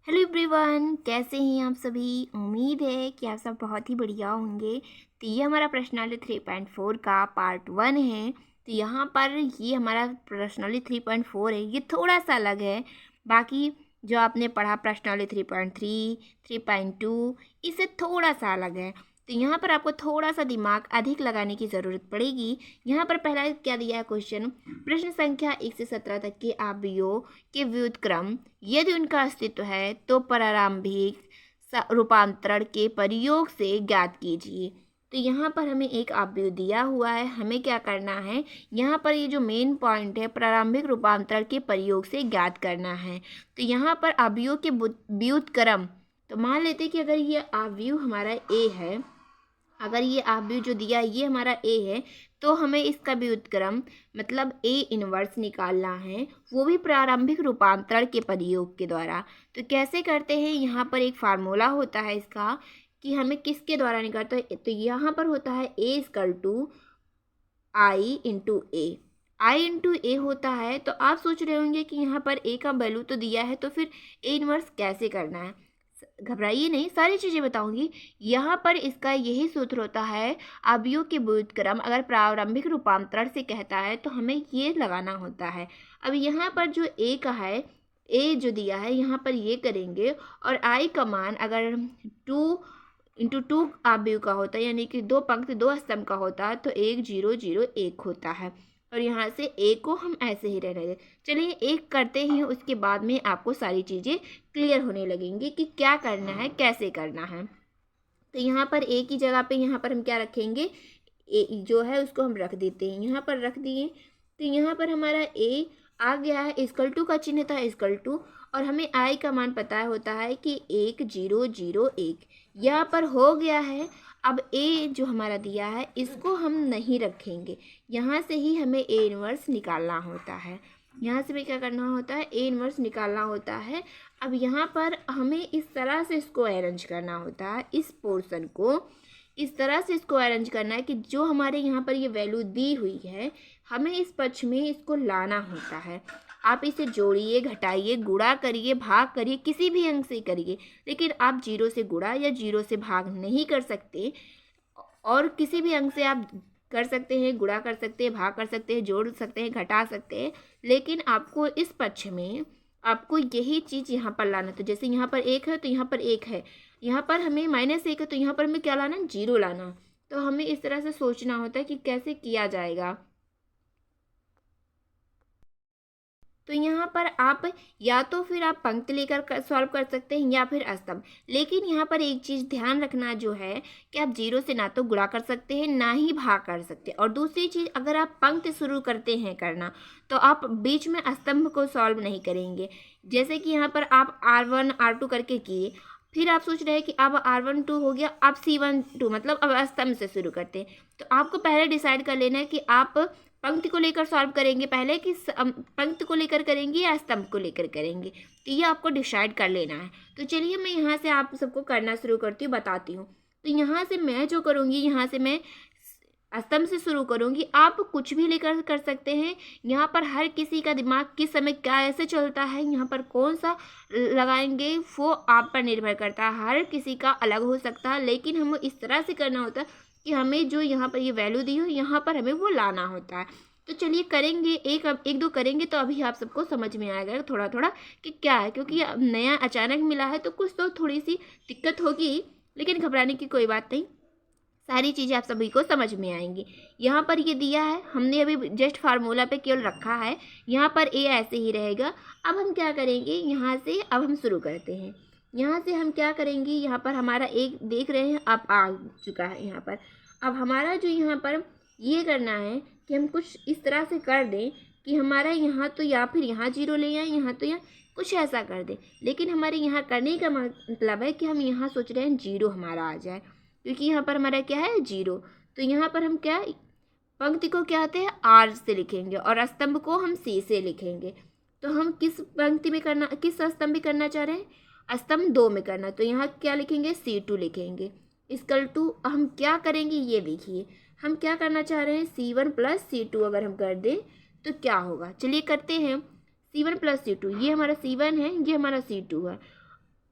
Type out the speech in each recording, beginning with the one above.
Hello everyone, कैसे हैं आप सभी। उम्मीद है कि आप सब बहुत ही बढ़िया होंगे। तो ये हमारा प्रश्नावली 3.4 का पार्ट 1 है। तो यहाँ पर ये हमारा प्रश्नावली 3.4 है, ये थोड़ा सा अलग है। बाकी जो आपने पढ़ा प्रश्नावली 3.3, 3.2 इससे थोड़ा सा अलग है। तो यहाँ पर आपको थोड़ा सा दिमाग अधिक लगाने की ज़रूरत पड़ेगी। यहाँ पर पहला क्या दिया है क्वेश्चन, प्रश्न संख्या 1 से 17 तक के आव्यूहों के व्युत्क्रम यदि उनका अस्तित्व है तो प्रारंभिक रूपांतरण के प्रयोग से ज्ञात कीजिए। तो यहाँ पर हमें एक अवयव दिया हुआ है, हमें क्या करना है, यहाँ पर ये जो मेन पॉइंट है प्रारंभिक रूपांतरण के प्रयोग से ज्ञात करना है। तो यहाँ पर अवयव के व्युत्क्रम, तो मान लेते हैं कि अगर ये अवयव हमारा ए है, अगर ये अवयव जो दिया ये हमारा ए है, तो हमें इसका व्युत्क्रम मतलब ए इनवर्स निकालना है, वो भी प्रारंभिक रूपांतरण के प्रयोग के द्वारा। तो कैसे करते हैं, यहाँ पर एक फार्मूला होता है इसका कि हमें किसके द्वारा निकालते हैं। तो यहाँ पर होता है A equal to I into A, I into A होता है। तो आप सोच रहे होंगे कि यहाँ पर ए का वैल्यू तो दिया है, तो फिर ए इनवर्स कैसे करना है। घबराइए नहीं, सारी चीज़ें बताऊंगी। यहाँ पर इसका यही सूत्र होता है, अवयव के व्युत्क्रम अगर प्रारंभिक रूपांतरण से कहता है तो हमें ये लगाना होता है। अब यहाँ पर जो ए का है, ए जो दिया है यहाँ पर ये करेंगे, और आई का मान अगर 2 × 2 अवयव का होता है, यानी कि 2 पंक्ति 2 स्तंभ का होता है, तो 1 0 0 1 होता है। और यहाँ से ए को हम ऐसे ही रहने दें। चलिए एक करते हैं, उसके बाद में आपको सारी चीज़ें क्लियर होने लगेंगी कि क्या करना है, कैसे करना है। तो यहाँ पर ए की जगह पे यहाँ पर हम क्या रखेंगे, ए जो है उसको हम रख देते हैं, यहाँ पर रख दिए। तो यहाँ पर हमारा ए आ गया है, इक्वल टू का चिन्ह था इक्वल टू, और हमें आई का मान पता होता है कि 1 0 0 1, यहाँ पर हो गया है। अब ए जो हमारा दिया है इसको हम नहीं रखेंगे, यहाँ से ही हमें ए इनवर्स निकालना होता है। यहाँ से भी क्या करना होता है, ए इनवर्स निकालना होता है। अब यहाँ पर हमें इस तरह से इसको अरेंज करना होता है, इस पोर्शन को इस तरह से इसको अरेंज करना है कि जो हमारे यहाँ पर ये वैल्यू दी हुई है हमें इस पक्ष में इसको लाना होता है। आप इसे जोड़िए, घटाइए, गुणा करिए, भाग करिए, किसी भी अंक से करिए, लेकिन आप 0 से गुणा या 0 से भाग नहीं कर सकते। और किसी भी अंक से आप कर सकते हैं, गुणा कर सकते हैं, भाग कर सकते हैं, जोड़ सकते हैं, घटा सकते हैं, लेकिन आपको इस पक्ष में आपको यही चीज़ यहाँ पर लाना। तो जैसे यहाँ पर 1 है तो यहाँ पर 1 है, यहाँ पर हमें -1 है तो यहाँ पर हमें क्या लाना, 0 लाना। तो हमें इस तरह से सोचना होता है कि कैसे किया जाएगा। तो यहाँ पर आप या तो फिर आप पंक्ति लेकर सॉल्व कर सकते हैं या फिर स्तंभ। लेकिन यहाँ पर एक चीज़ ध्यान रखना जो है कि आप 0 से ना तो गुणा कर सकते हैं ना ही भाग कर सकते। और दूसरी चीज़, अगर आप पंक्ति शुरू करते हैं करना तो आप बीच में स्तंभ को सॉल्व नहीं करेंगे। जैसे कि यहाँ पर आप R1 R2 करके किए, फिर आप सोच रहे हैं कि अब R1 2 हो गया, अब C1 2, मतलब अब स्तंभ से शुरू करते हैं। तो आपको पहले डिसाइड कर लेना है कि आप पंक्ति को लेकर सॉल्व करेंगे पहले कि पंक्ति को लेकर करेंगे या स्तंभ को लेकर करेंगे, तो ये आपको डिसाइड कर लेना है। तो चलिए मैं यहाँ से आप सबको करना शुरू करती हूँ, बताती हूँ। तो यहाँ से मैं जो करूँगी, यहाँ से मैं स्तंभ से शुरू करूँगी। आप कुछ भी लेकर कर सकते हैं। यहाँ पर हर किसी का दिमाग किस समय क्या ऐसे चलता है, यहाँ पर कौन सा लगाएंगे वो आप पर निर्भर करता है, हर किसी का अलग हो सकता है। लेकिन हमें इस तरह से करना होता है कि हमें जो यहाँ पर ये वैल्यू दी हो यहाँ पर हमें वो लाना होता है। तो चलिए करेंगे, एक दो करेंगे तो अभी आप सबको समझ में आएगा थोड़ा थोड़ा कि क्या है, क्योंकि नया अचानक मिला है तो कुछ तो थोड़ी सी दिक्कत होगी, लेकिन घबराने की कोई बात नहीं, सारी चीज़ें आप सभी को समझ में आएंगी। यहाँ पर ये दिया है, हमने अभी जस्ट फार्मूला पे केवल रखा है, यहाँ पर ए ऐसे ही रहेगा। अब हम क्या करेंगे, यहाँ से अब हम शुरू करते हैं। यहाँ से हम क्या करेंगे, यहाँ पर हमारा एक देख रहे हैं अब आ चुका है यहाँ पर। अब हमारा जो यहाँ पर ये करना है कि हम कुछ इस तरह से कर दें कि हमारा यहाँ तो या फिर यहाँ 0 ले आए, यहाँ तो यहाँ कुछ ऐसा कर दें। लेकिन हमारे यहाँ करने का मतलब है कि हम यहाँ सोच रहे हैं 0 हमारा आ जाए, क्योंकि यहाँ पर हमारा क्या है 0। तो यहाँ पर हम क्या पंक्ति को क्या आते हैं R से लिखेंगे और स्तंभ को हम C से लिखेंगे। तो हम किस पंक्ति में करना, किस स्तंभ में करना चाह रहे हैं, स्तंभ 2 में करना। तो यहाँ क्या लिखेंगे, C2 लिखेंगे। इक्वल टू हम क्या करेंगे, ये देखिए हम क्या करना चाह रहे हैं, C1 + C2 अगर हम कर दें तो क्या होगा। चलिए करते हैं, C1 + C2, ये हमारा C1 है, ये हमारा C2 है।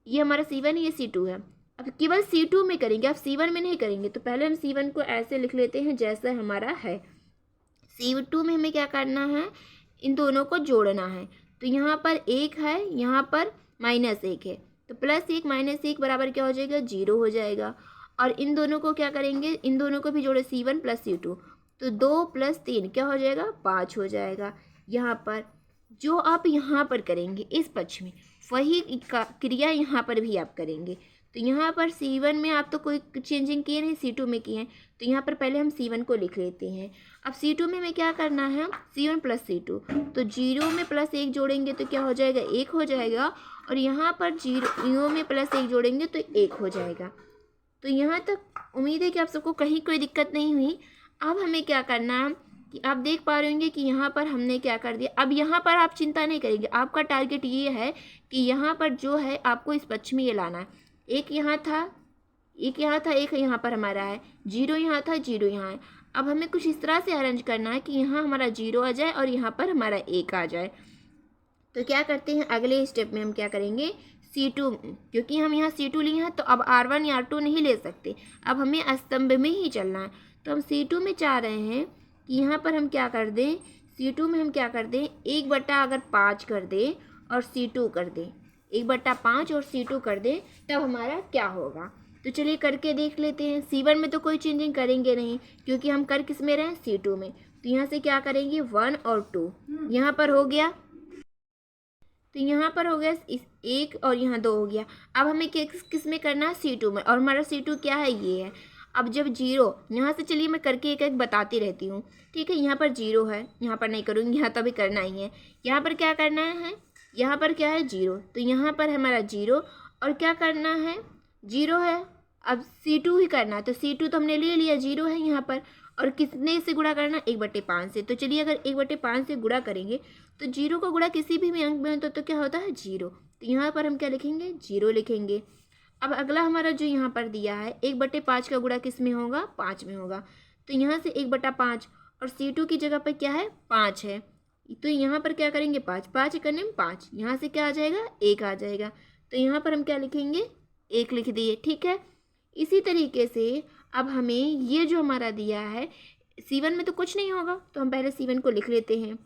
ये हमारा C1 है, ये C2 है। अब केवल C2 में करेंगे, अब C1 में नहीं करेंगे। तो पहले हम C1 को ऐसे लिख लेते हैं जैसा हमारा है। C2 में हमें क्या करना है, इन दोनों को जोड़ना है। तो यहाँ पर 1 है, यहाँ पर -1 है, तो +1 -1 बराबर क्या हो जाएगा, 0 हो जाएगा। और इन दोनों को क्या करेंगे, इन दोनों को भी जोड़े, C1 + C2, तो 2 + 3 क्या हो जाएगा, 5 हो जाएगा। यहाँ पर जो आप यहाँ पर करेंगे इस पक्ष में, वही क्रिया यहाँ पर भी आप करेंगे। तो यहाँ पर C1 में आप तो कोई चेंजिंग किए नहीं, C2 में किए हैं, तो यहाँ पर पहले हम C1 को लिख लेते हैं। अब C2 में हमें क्या करना है, C1 + C2, तो 0 में +1 जोड़ेंगे तो क्या हो जाएगा, 1 हो जाएगा। और यहाँ पर 0 में +1 जोड़ेंगे तो 1 हो जाएगा। तो यहाँ तक उम्मीद है कि आप सबको कहीं कोई दिक्कत नहीं हुई। अब हमें क्या करना है कि आप देख पा रहे होंगे कि यहाँ पर हमने क्या कर दिया। अब यहाँ पर आप चिंता नहीं करेंगे, आपका टारगेट ये है कि यहाँ पर जो है आपको इस पक्ष में ये लाना है। एक यहाँ था, एक यहाँ था, एक यहाँ पर हमारा है, 0 यहाँ था, 0 यहाँ है। अब हमें कुछ इस तरह से अरेंज करना है कि यहाँ हमारा 0 आ जाए और यहाँ पर हमारा 1 आ जाए। तो क्या करते हैं, अगले स्टेप में हम क्या करेंगे, C2, क्योंकि हम यहाँ C2 लिए हैं तो अब R1 या R2 नहीं ले सकते, अब हमें स्तंभ में ही चलना है। तो हम C2 में चाह रहे हैं कि यहाँ पर हम क्या कर दें, C2 में हम क्या कर दें, 1/5 कर दें और C2 कर दें, 1/5 और C2 कर दें, तब हमारा क्या होगा। तो चलिए करके देख लेते हैं। C1 में तो कोई चेंजिंग करेंगे नहीं क्योंकि हम कर किस में रहे हैं, C2 में। तो यहाँ से क्या करेंगे, 1 और 2 यहाँ पर हो गया, तो यहाँ पर हो गया इस 1 और यहाँ 2 हो गया। अब हमें किस में करना है, C2 में, और हमारा C2 क्या है, ये है। अब जब 0 यहाँ से, चलिए मैं करके एक एक बताती रहती हूँ, ठीक है। यहाँ पर 0 है, यहाँ पर नहीं करूँगी, यहाँ तो अभी करना ही है। यहाँ पर क्या करना है, यहाँ पर क्या है, 0, तो यहाँ पर हमारा 0 और क्या करना है, 0 है। अब C2 ही करना है, तो C2 तो हमने ले लिया, 0 है यहाँ पर, और कितने से गुणा करना, 1/5 से। तो चलिए अगर 1/5 से गुणा करेंगे तो 0 का गुणा किसी भी अंक में तो क्या होता है, 0। तो यहाँ पर हम क्या लिखेंगे, 0 लिखेंगे। अब अगला हमारा जो यहाँ पर दिया है, 1/5 का गुणा किस में होगा, 5 में होगा। तो यहाँ से 1/5 और C2 की जगह पर क्या है, 5 है, तो यहाँ पर क्या करेंगे, 5 करने में 5, यहाँ से क्या आ जाएगा, 1 आ जाएगा। तो यहाँ पर हम क्या लिखेंगे, 1 लिख दिए, ठीक है। इसी तरीके से अब हमें ये जो हमारा दिया है, C1 में तो कुछ नहीं होगा, तो हम पहले C1 को लिख लेते हैं।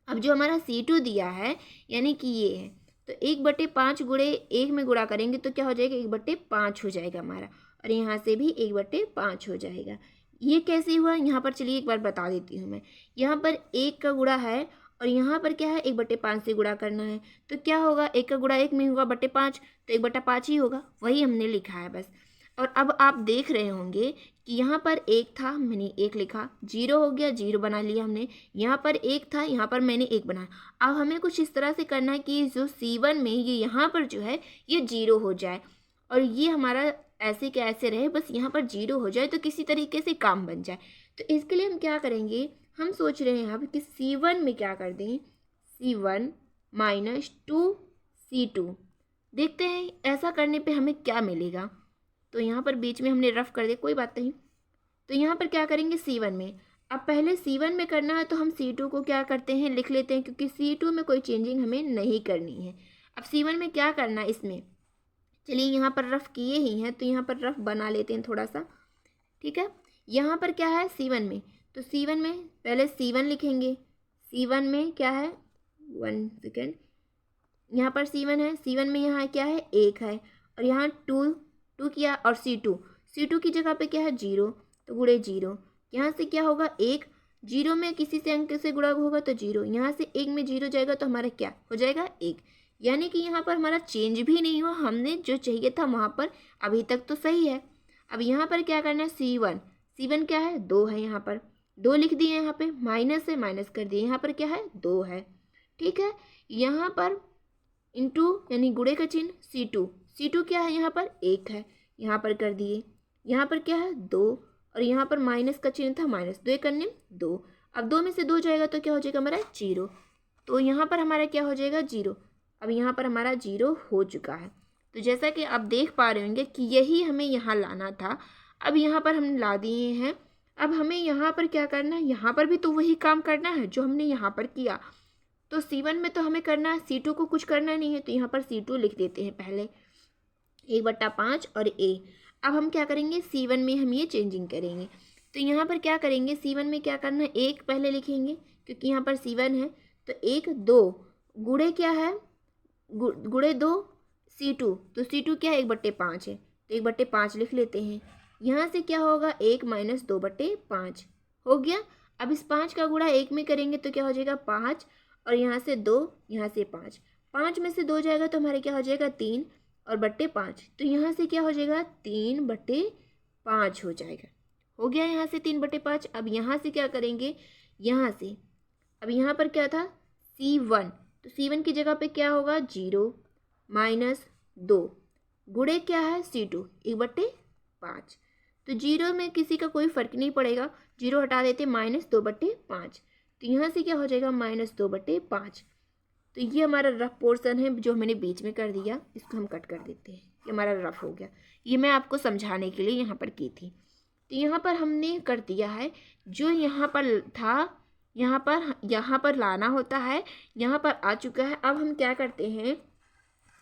अब जो हमारा C2 दिया है, यानी कि ये है, तो 1/5 गुणे 1 में गुणा करेंगे तो क्या हो जाएगा, 1/5 हो जाएगा हमारा, और यहाँ से भी 1/5 हो जाएगा। ये कैसे हुआ, यहाँ पर चलिए एक बार बता देती हूँ मैं। यहाँ पर 1 का गुणा है और यहाँ पर क्या है, 1/5 से गुणा करना है, तो क्या होगा, 1 का गुणा 1 में होगा, 5/5, तो 1/5 ही होगा, वही हमने लिखा है बस। और अब आप देख रहे होंगे कि यहाँ पर 1 था, मैंने 1 लिखा, 0 हो गया, 0 बना लिया हमने। यहाँ पर 1 था, यहाँ पर मैंने 1 बनाया। अब हमें कुछ इस तरह से करना है कि जो C1 में ये यहाँ पर जो है ये 0 हो जाए, और ये हमारा ऐसे के ऐसे रहे, बस यहाँ पर 0 हो जाए, तो किसी तरीके से काम बन जाए। तो इसके लिए हम क्या करेंगे, हम सोच रहे हैं अब कि C1 में क्या कर दें, C1 - 2C2। देखते हैं ऐसा करने पे हमें क्या मिलेगा। तो यहाँ पर बीच में हमने रफ कर दिया, कोई बात नहीं। तो यहाँ पर क्या करेंगे, C1 में, अब पहले C1 में करना है तो हम C2 को क्या करते हैं, लिख लेते हैं, क्योंकि C2 में कोई चेंजिंग हमें नहीं करनी है। अब C1 में क्या करना है, इसमें चलिए यहाँ पर रफ किए ही हैं, तो यहाँ पर रफ बना लेते हैं थोड़ा सा, ठीक है। यहाँ पर क्या है, C1 में, तो C1 में पहले C1 लिखेंगे। C1 में क्या है, 1 सेकेंड, यहाँ पर C1 है, C1 में यहाँ क्या है, 1 है, और यहाँ 2 किया, और C2 की जगह पे क्या है, 0, तो गुणे 0, यहाँ से क्या होगा, 1, 0 में किसी से अंक से गुणा होगा तो 0, यहाँ से 1 में 0 जाएगा तो हमारा क्या हो जाएगा, 1। यानी कि यहाँ पर हमारा चेंज भी नहीं हुआ, हमने जो चाहिए था वहाँ पर अभी तक तो सही है। अब यहाँ पर क्या करना है, C1 क्या है, 2 है, यहाँ पर 2 लिख दिए, यहाँ पे माइनस है, माइनस कर दिए, यहाँ पर क्या है, 2 है, ठीक है। यहाँ पर इंटू यानी गुणे का चिन्ह, C2 क्या है, यहाँ पर 1 है, यहाँ पर कर दिए, यहाँ पर क्या है, 2, और यहाँ पर माइनस का चिन्ह था, माइनस, 2 करने 2, अब 2 में से 2 जाएगा तो क्या हो जाएगा हमारा, 0, तो यहाँ पर हमारा क्या हो जाएगा, 0। अब यहाँ पर हमारा 0 हो चुका है। तो जैसा कि आप देख पा रहे होंगे कि यही हमें यहाँ लाना था, अब यहाँ पर हम ला दिए हैं। अब हमें यहाँ पर क्या करना है, यहाँ पर भी तो वही काम करना है जो हमने यहाँ पर किया। तो C1 में तो हमें करना है, C2 को कुछ करना नहीं है, तो यहाँ पर C2 लिख देते हैं पहले। 1/5 और a। अब हम क्या करेंगे, C1 में हम ये चेंजिंग करेंगे। तो यहाँ पर क्या करेंगे, C1 में क्या करना है, 1 पहले लिखेंगे क्योंकि यहाँ पर C1 है। तो 1 2 गुणे क्या है, गुणे 2 C2। तो C2 क्या है, 1/5 है, तो 1/5 लिख लेते हैं। यहाँ से क्या होगा, 1 - 2/5 हो गया। अब इस 5 का गुणा 1 में करेंगे तो क्या हो जाएगा, 5, और यहाँ से 2, यहाँ से 5, 5 में से 2 जाएगा तो हमारे क्या हो जाएगा, 3 और बट्टे 5। तो यहाँ से क्या हो जाएगा, 3/5 हो जाएगा। हो गया यहाँ से 3/5। अब यहाँ से क्या करेंगे, यहाँ से अब यहाँ पर क्या था, C1। तो C1 की जगह पे क्या होगा, 0 - 2 गुणे क्या है, C2 1/5। तो 0 में किसी का कोई फर्क नहीं पड़ेगा, 0 हटा देते, -2/5। तो यहाँ से क्या हो जाएगा, -2/5। तो ये हमारा रफ पोर्शन है जो मैंने बीच में कर दिया, इसको हम कट कर देते हैं। ये हमारा रफ हो गया, ये मैं आपको समझाने के लिए यहाँ पर की थी। तो यहाँ पर हमने कर दिया है, जो यहाँ पर था यहाँ पर लाना होता है, यहाँ पर आ चुका है। अब हम क्या करते हैं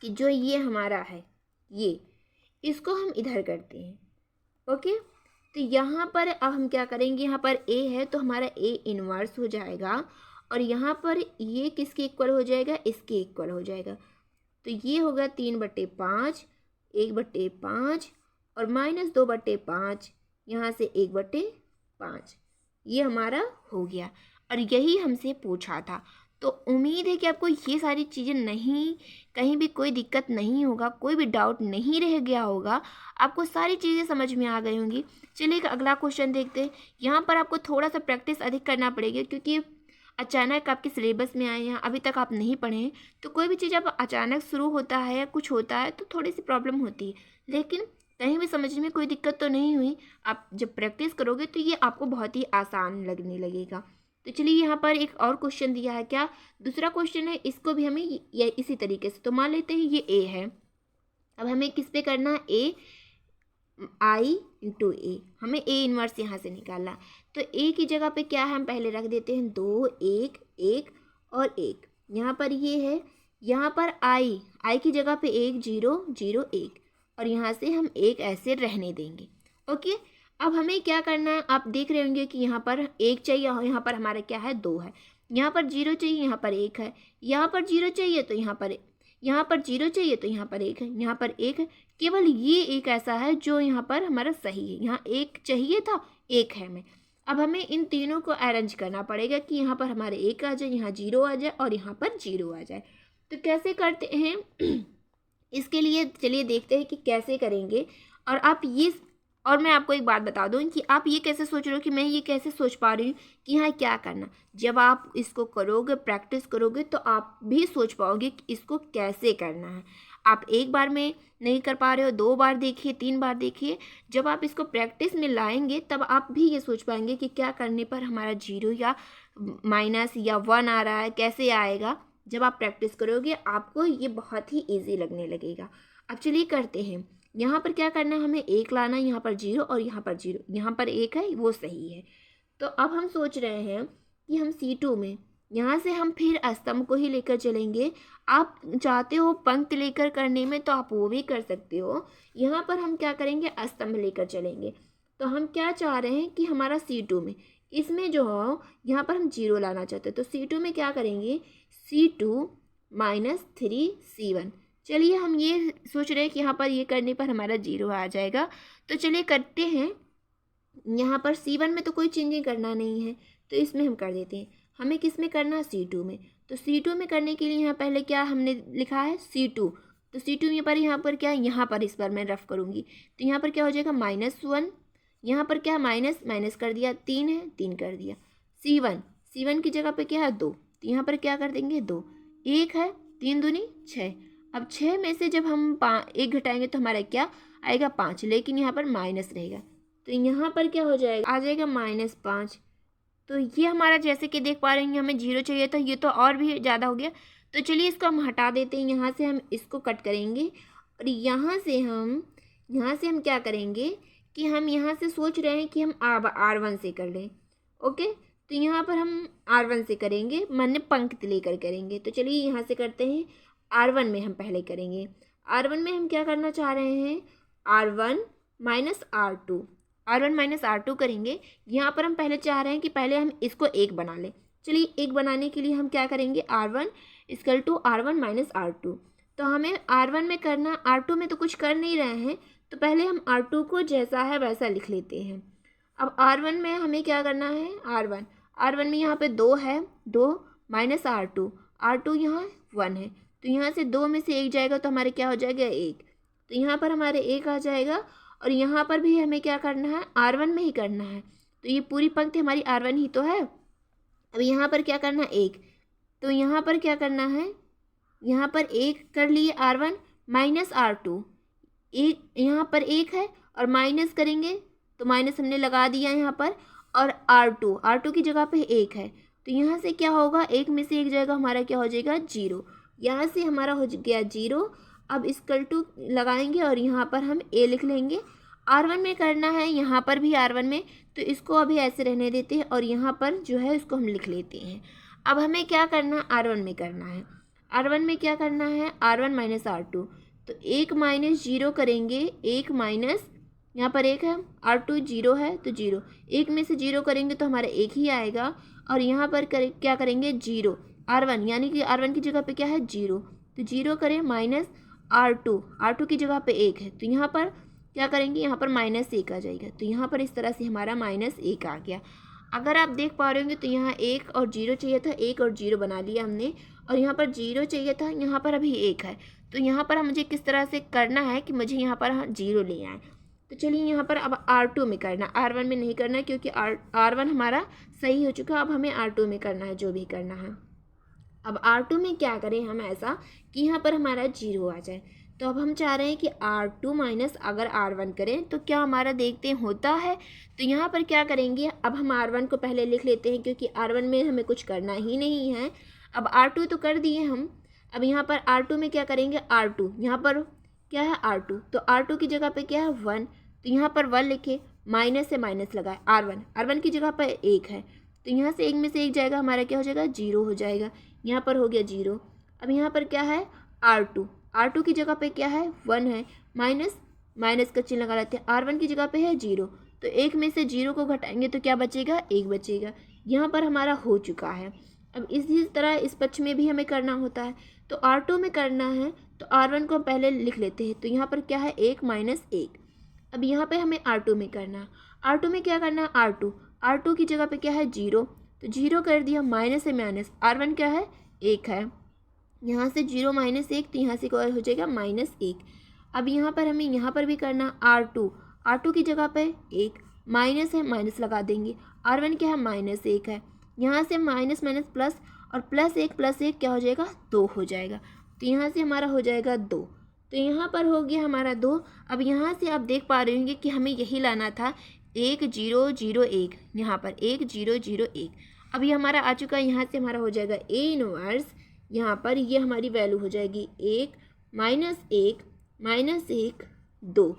कि जो ये हमारा है, ये इसको हम इधर करते हैं। ओके, तो यहाँ पर अब हम क्या करेंगे, यहाँ पर a है तो हमारा a इनवर्स हो जाएगा, और यहाँ पर ये किसके इक्वल हो जाएगा, इसके इक्वल हो जाएगा। तो ये होगा 3/5, 1/5 और -2/5, यहाँ से 1/5। ये हमारा हो गया, और यही हमसे पूछा था। तो उम्मीद है कि आपको ये सारी चीज़ें नहीं, कहीं भी कोई दिक्कत नहीं होगा, कोई भी डाउट नहीं रह गया होगा, आपको सारी चीज़ें समझ में आ गई होंगी। चलिए एक अगला क्वेश्चन देखते हैं। यहाँ पर आपको थोड़ा सा प्रैक्टिस अधिक करना पड़ेगा, क्योंकि अचानक आपके सिलेबस में आए हैं, अभी तक आप नहीं पढ़े हैं। तो कोई भी चीज़ आप अचानक शुरू होता है या कुछ होता है तो थोड़ी सी प्रॉब्लम होती है, लेकिन कहीं भी समझने में कोई दिक्कत तो नहीं हुई। आप जब प्रैक्टिस करोगे तो ये आपको बहुत ही आसान लगने लगेगा। तो चलिए यहाँ पर एक और क्वेश्चन दिया है, क्या दूसरा क्वेश्चन है, इसको भी हमें ये इसी तरीके से, तो मान लेते हैं ये a है। अब हमें किस पे करना है, a I × a, हमें a इनवर्स यहाँ से निकालना। तो a की जगह पे क्या है, हम पहले रख देते हैं 2 1 1 और 1। यहाँ पर ये है, यहाँ पर I की जगह पे 1 0 0 1, और यहाँ से हम 1 ऐसे रहने देंगे। ओके, अब हमें क्या करना है, आप देख रहे होंगे कि यहाँ पर 1 चाहिए, यहाँ पर हमारा क्या है, 2 है। यहाँ पर 0 चाहिए, यहाँ पर 1 है। यहाँ पर 0 चाहिए तो यहाँ पर 0 चाहिए तो यहाँ पर 1 है, यहाँ पर 1 है। केवल ये एक ऐसा है जो यहाँ पर हमारा सही है, यहाँ 1 चाहिए था, 1 है हमें। अब हमें इन तीनों को अरेंज करना पड़ेगा कि यहाँ पर हमारे 1 आ जाए, यहाँ 0 आ जाए और यहाँ पर 0 आ जाए। तो कैसे करते हैं इसके लिए चलिए देखते हैं कि कैसे करेंगे। और मैं आपको एक बात बता दूं कि आप ये कैसे सोच रहे हो कि मैं ये कैसे सोच पा रही हूँ कि हाँ क्या करना। जब आप इसको करोगे, प्रैक्टिस करोगे, तो आप भी सोच पाओगे कि इसको कैसे करना है। आप एक बार में नहीं कर पा रहे हो, 2 बार देखिए, 3 बार देखिए। जब आप इसको प्रैक्टिस में लाएंगे तब आप भी ये सोच पाएंगे कि क्या करने पर हमारा 0 या माइनस या 1 आ रहा है, कैसे आएगा। जब आप प्रैक्टिस करोगे आपको ये बहुत ही ईजी लगने लगेगा। अब चलिए करते हैं। यहाँ पर क्या करना है, हमें 1 लाना है, यहाँ पर 0 और यहाँ पर 0, यहाँ पर 1 है, वो सही है। तो अब हम सोच रहे हैं कि हम C2 में यहाँ से हम फिर स्तंभ को ही लेकर चलेंगे। आप चाहते हो पंक्ति लेकर करने में तो आप वो भी कर सकते हो। यहाँ पर हम क्या करेंगे, स्तंभ लेकर चलेंगे। तो हम क्या चाह रहे हैं कि हमारा C2 में, इसमें जो हो यहाँ पर हम 0 लाना चाहते हैं। तो C2 में क्या करेंगे, C2 - 3C1। चलिए हम ये सोच रहे हैं कि यहाँ पर ये करने पर हमारा 0 आ जाएगा। तो चलिए करते हैं। यहाँ पर C1 में तो कोई चेंजिंग करना नहीं है, तो इसमें हम कर देते हैं। हमें किस में करना है, C2 में। तो C2 में करने के लिए यहाँ पहले क्या हमने लिखा है, C2। तो C2 पर यहाँ पर क्या है, यहाँ पर इस बार मैं रफ करूँगी। तो यहाँ पर क्या हो जाएगा, -1। यहाँ पर क्या माइनस कर दिया, 3 है, 3 कर दिया। C1 की जगह पे क्या है, 2। तो यहाँ पर क्या कर देंगे, 2। 1 है, 3 दूनी 6। अब 6 में से जब हम 1 घटाएंगे तो हमारा क्या आएगा, 5, लेकिन यहाँ पर माइनस रहेगा। तो यहाँ पर क्या हो जाएगा, आ जाएगा -5। तो ये हमारा, जैसे कि देख पा रहे हैं, हमें 0 चाहिए था, ये तो और भी ज़्यादा हो गया। तो चलिए इसको हम हटा देते हैं। यहाँ से हम इसको कट करेंगे, और यहाँ से हम क्या करेंगे कि हम यहाँ से सोच रहे हैं कि हम R1 से कर लें। ओके, तो यहाँ पर हम R1 से करेंगे, माने पंक्ति लेकर करेंगे। तो चलिए यहाँ से करते हैं। R1 में हम पहले करेंगे। R1 में हम क्या करना चाह रहे हैं, R1 minus R2, R1 minus R2 करेंगे। यहाँ पर हम पहले चाह रहे हैं कि पहले हम इसको 1 बना लें। चलिए 1 बनाने के लिए हम क्या करेंगे, R1 equal to R1 minus R2। तो हमें R1 में करना, R2 में तो कुछ कर नहीं रहे हैं, तो पहले हम R2 को जैसा है वैसा लिख लेते हैं। अब R1 में हमें क्या करना है, R1 में यहाँ पे 2 है, 2 माइनस R2 यहाँ 1 है, तो यहाँ से 2 में से 1 जाएगा तो हमारे क्या हो जाएगा 1, तो यहाँ पर हमारे 1 आ जाएगा। और यहाँ पर भी हमें क्या करना है, R1 में ही करना है, तो ये पूरी पंक्ति हमारी R1 ही तो है। अब यहाँ पर क्या करना है 1, तो यहाँ पर क्या करना है, यहाँ पर 1 कर लिए R1 माइनस R2, एक यहाँ पर 1 है और माइनस करेंगे तो माइनस हमने लगा दिया यहाँ पर, और R2 की जगह पे 1 है, तो यहाँ से क्या होगा, 1 में से 1 जाएगा, हमारा क्या हो जाएगा 0, यहाँ से हमारा हो गया 0। अब इक्वल टू लगाएंगे और यहाँ पर हम a लिख लेंगे। R1 में करना है, यहाँ पर भी R1 में, तो इसको अभी ऐसे रहने देते हैं और यहाँ पर जो है इसको हम लिख लेते हैं। अब हमें क्या करना है, R1 में करना है, R1 में क्या करना है, R1 माइनस R2, तो 1 माइनस 0 करेंगे, 1 माइनस, यहाँ पर 1 है, R2 0 है तो 0, 1 में से 0 करेंगे तो हमारा 1 ही आएगा। और यहाँ पर क्या करेंगे 0, R1 यानी कि R1 की जगह पे क्या है 0, तो 0 करें माइनस R2 की जगह पे 1 है, तो यहाँ पर क्या करेंगे, यहाँ पर माइनस 1 आ जाएगा, तो यहाँ पर इस तरह से हमारा माइनस 1 आ गया। अगर आप देख पा रहे होंगे तो यहाँ 1 और 0 चाहिए था, 1 और 0 बना लिया हमने, और यहाँ पर 0 चाहिए था, यहाँ पर अभी 1 है, तो यहाँ पर मुझे किस तरह से करना है कि मुझे यहाँ पर 0 ले आए। तो चलिए यहाँ पर अब R2 में करना, R1 में नहीं करना क्योंकि R1 हमारा सही हो चुका, अब हमें R2 में करना है जो भी करना है। अब R2 में क्या करें हम ऐसा कि यहाँ पर हमारा 0 आ जाए, तो अब हम चाह रहे हैं कि R2 माइनस अगर R1 करें तो क्या हमारा देखते हैं होता है। तो यहाँ पर क्या करेंगे, अब हम R1 को पहले लिख लेते हैं क्योंकि R1 में हमें कुछ करना ही नहीं है। अब R2 तो कर दिए हम, अब यहाँ पर R2 में क्या करेंगे, R2 यहाँ पर क्या है R2, तो R2 की जगह पे क्या है 1, तो यहाँ पर 1 लिखे, माइनस से माइनस लगाए, R1 की जगह पर 1 है, तो यहाँ से 1 में से 1 जाएगा, हमारा क्या हो जाएगा 0 हो जाएगा, यहाँ पर हो गया 0। अब यहाँ पर क्या है R2 की जगह पे क्या है 1 है, माइनस का चिन्ह लगा लेते हैं, R1 की जगह पे है 0, तो 1 में से 0 को घटाएंगे तो क्या बचेगा 1 बचेगा, यहाँ पर हमारा हो चुका है। अब इसी तरह इस पक्ष में भी हमें करना होता है, तो R2 में करना है तो R1 को पहले लिख लेते हैं, तो यहाँ पर क्या है 1 माइनस 1। अब यहाँ पे हमें R2 में करना है, R2 में क्या करना है R2 की जगह पे क्या है 0, तो 0 कर दिया, माइनस से माइनस, R1 क्या है 1 है, यहाँ से 0 माइनस 1, तो यहाँ से क्या हो जाएगा -1। अब यहाँ पर हमें यहाँ पर भी करना R2 की जगह पे 1 माइनस है, माइनस लगा देंगे, R1 क्या है -1 है, यहाँ से माइनस माइनस प्लस, और प्लस 1 क्या हो जाएगा 2 हो जाएगा, तो यहाँ से हमारा हो जाएगा 2, तो यहाँ पर हो गया हमारा 2। अब यहाँ से आप देख पा रहे होंगे कि हमें यही लाना था 1 0 0 1, यहाँ पर 1 0 0 1। अब ये हमारा आ चुका है, यहाँ से हमारा हो जाएगा A इनवर्स, यहाँ पर ये हमारी वैल्यू हो जाएगी 1 माइनस 1 2।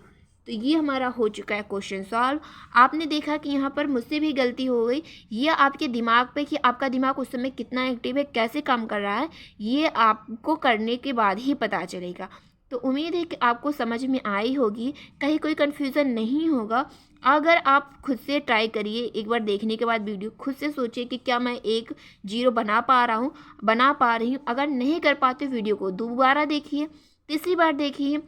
तो ये हमारा हो चुका है क्वेश्चन सॉल्व। आपने देखा कि यहाँ पर मुझसे भी गलती हो गई, ये आपके दिमाग पे कि आपका दिमाग उस समय कितना एक्टिव है, कैसे काम कर रहा है, ये आपको करने के बाद ही पता चलेगा। तो उम्मीद है कि आपको समझ में आई होगी, कहीं कोई कन्फ्यूज़न नहीं होगा। अगर आप खुद से ट्राई करिए, एक बार देखने के बाद वीडियो खुद से सोचिए कि क्या मैं 1 0 बना पा रही हूँ। अगर नहीं कर पाते वीडियो को दोबारा देखिए, तीसरी बार देखिए।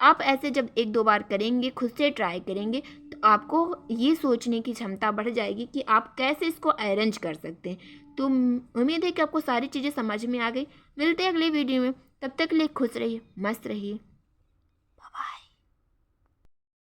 आप ऐसे जब 1-2 बार करेंगे, खुद से ट्राई करेंगे, तो आपको ये सोचने की क्षमता बढ़ जाएगी कि आप कैसे इसको अरेंज कर सकते हैं। तो उम्मीद है कि आपको सारी चीज़ें समझ में आ गई। मिलते हैं अगले वीडियो में, तब तक के लिए खुश रहिए, मस्त रहिए।